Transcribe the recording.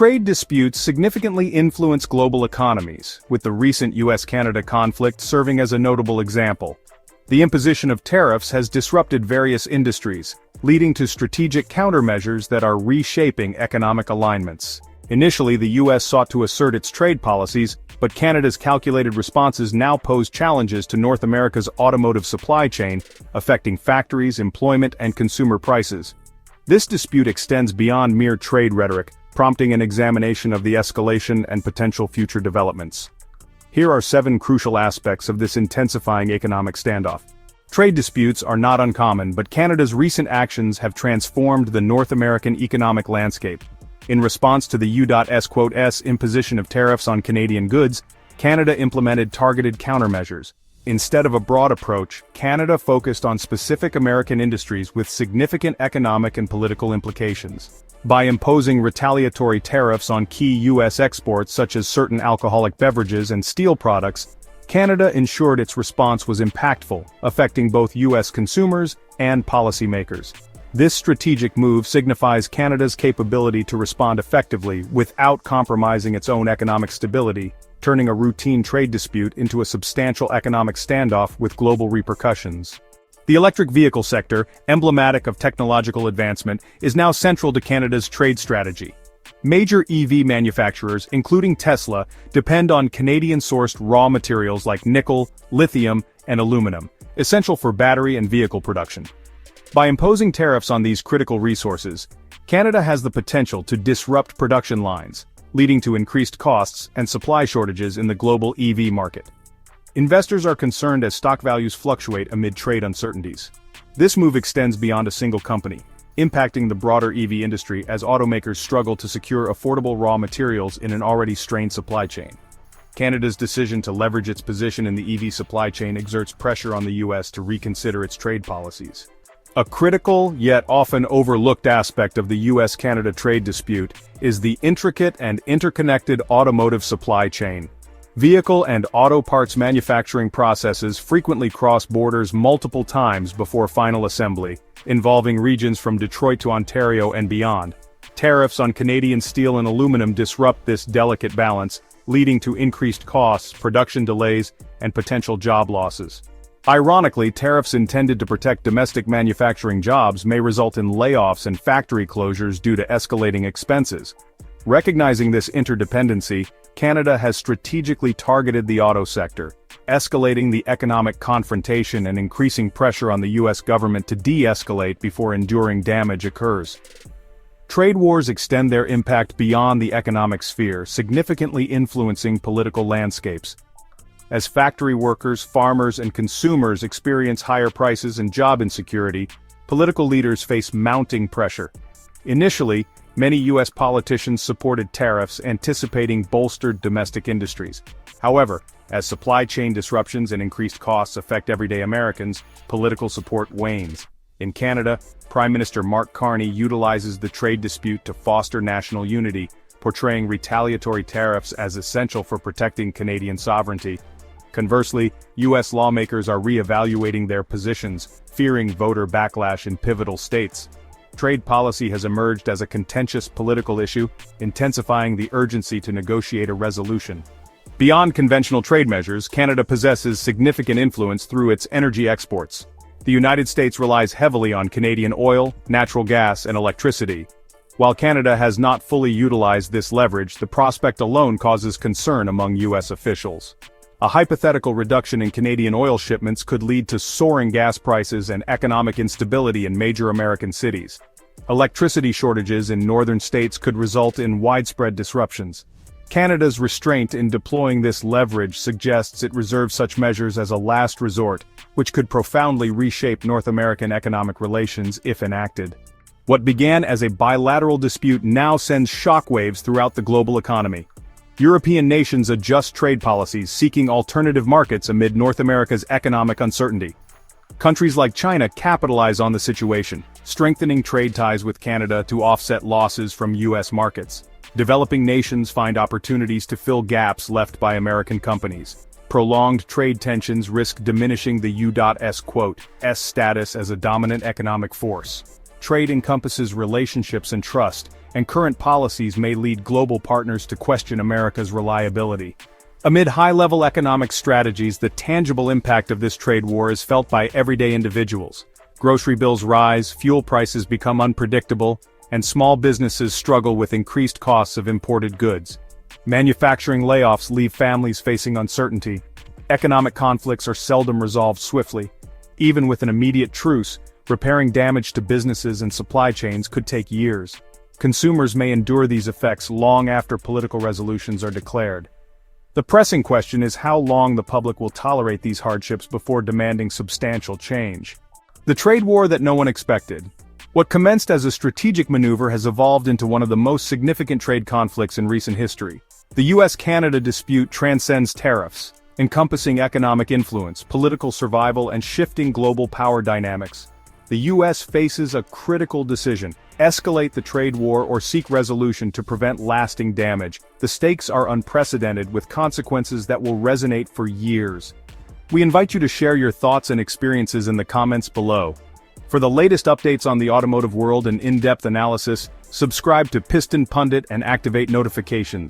Trade disputes significantly influence global economies, with the recent US-Canada conflict serving as a notable example. The imposition of tariffs has disrupted various industries, leading to strategic countermeasures that are reshaping economic alignments. Initially, the US sought to assert its trade policies, but Canada's calculated responses now pose challenges to North America's automotive supply chain, affecting factories, employment, and consumer prices. This dispute extends beyond mere trade rhetoric, prompting an examination of the escalation and potential future developments. Here are 7 crucial aspects of this intensifying economic standoff. Trade disputes are not uncommon, but Canada's recent actions have transformed the North American economic landscape. In response to the U.S. imposition of tariffs on Canadian goods, Canada implemented targeted countermeasures. Instead of a broad approach, Canada focused on specific American industries with significant economic and political implications. By imposing retaliatory tariffs on key U.S. exports such as certain alcoholic beverages and steel products, Canada ensured its response was impactful, affecting both U.S. consumers and policymakers. This strategic move signifies Canada's capability to respond effectively without compromising its own economic stability, turning a routine trade dispute into a substantial economic standoff with global repercussions. The electric vehicle sector, emblematic of technological advancement, is now central to Canada's trade strategy. Major EV manufacturers, including Tesla, depend on Canadian-sourced raw materials like nickel, lithium, and aluminum, essential for battery and vehicle production. By imposing tariffs on these critical resources, Canada has the potential to disrupt production lines, leading to increased costs and supply shortages in the global EV market. Investors are concerned as stock values fluctuate amid trade uncertainties. This move extends beyond a single company, impacting the broader EV industry as automakers struggle to secure affordable raw materials in an already strained supply chain. Canada's decision to leverage its position in the EV supply chain exerts pressure on the U.S. to reconsider its trade policies. A critical, yet often overlooked aspect of the US-Canada trade dispute is the intricate and interconnected automotive supply chain. Vehicle and auto parts manufacturing processes frequently cross borders multiple times before final assembly, involving regions from Detroit to Ontario and beyond. Tariffs on Canadian steel and aluminum disrupt this delicate balance, leading to increased costs, production delays, and potential job losses. Ironically, tariffs intended to protect domestic manufacturing jobs may result in layoffs and factory closures due to escalating expenses. Recognizing this interdependency, Canada has strategically targeted the auto sector, escalating the economic confrontation and increasing pressure on the U.S. government to de-escalate before enduring damage occurs. Trade wars extend their impact beyond the economic sphere, significantly influencing political landscapes. As factory workers, farmers, and consumers experience higher prices and job insecurity, political leaders face mounting pressure. Initially, many U.S. politicians supported tariffs, anticipating bolstered domestic industries. However, as supply chain disruptions and increased costs affect everyday Americans, political support wanes. In Canada, Prime Minister Mark Carney utilizes the trade dispute to foster national unity, portraying retaliatory tariffs as essential for protecting Canadian sovereignty. Conversely, U.S. lawmakers are re-evaluating their positions, fearing voter backlash in pivotal states. Trade policy has emerged as a contentious political issue, intensifying the urgency to negotiate a resolution. Beyond conventional trade measures, Canada possesses significant influence through its energy exports. The United States relies heavily on Canadian oil, natural gas, and electricity. While Canada has not fully utilized this leverage, the prospect alone causes concern among U.S. officials. A hypothetical reduction in Canadian oil shipments could lead to soaring gas prices and economic instability in major American cities. Electricity shortages in northern states could result in widespread disruptions. Canada's restraint in deploying this leverage suggests it reserves such measures as a last resort, which could profoundly reshape North American economic relations if enacted. What began as a bilateral dispute now sends shockwaves throughout the global economy. European nations adjust trade policies, seeking alternative markets amid North America's economic uncertainty. Countries like China capitalize on the situation, strengthening trade ties with Canada to offset losses from U.S. markets. Developing nations find opportunities to fill gaps left by American companies. Prolonged trade tensions risk diminishing the U.S. status as a dominant economic force. Trade encompasses relationships and trust, and current policies may lead global partners to question America's reliability. Amid high-level economic strategies, the tangible impact of this trade war is felt by everyday individuals. Grocery bills rise, fuel prices become unpredictable, and small businesses struggle with increased costs of imported goods. Manufacturing layoffs leave families facing uncertainty. Economic conflicts are seldom resolved swiftly. Even with an immediate truce, repairing damage to businesses and supply chains could take years. Consumers may endure these effects long after political resolutions are declared. The pressing question is how long the public will tolerate these hardships before demanding substantial change. The trade war that no one expected. What commenced as a strategic maneuver has evolved into one of the most significant trade conflicts in recent history. The US-Canada dispute transcends tariffs, encompassing economic influence, political survival, and shifting global power dynamics. The US faces a critical decision: escalate the trade war or seek resolution to prevent lasting damage. The stakes are unprecedented, with consequences that will resonate for years. We invite you to share your thoughts and experiences in the comments below. For the latest updates on the automotive world and in-depth analysis, subscribe to Piston Pundit and activate notifications.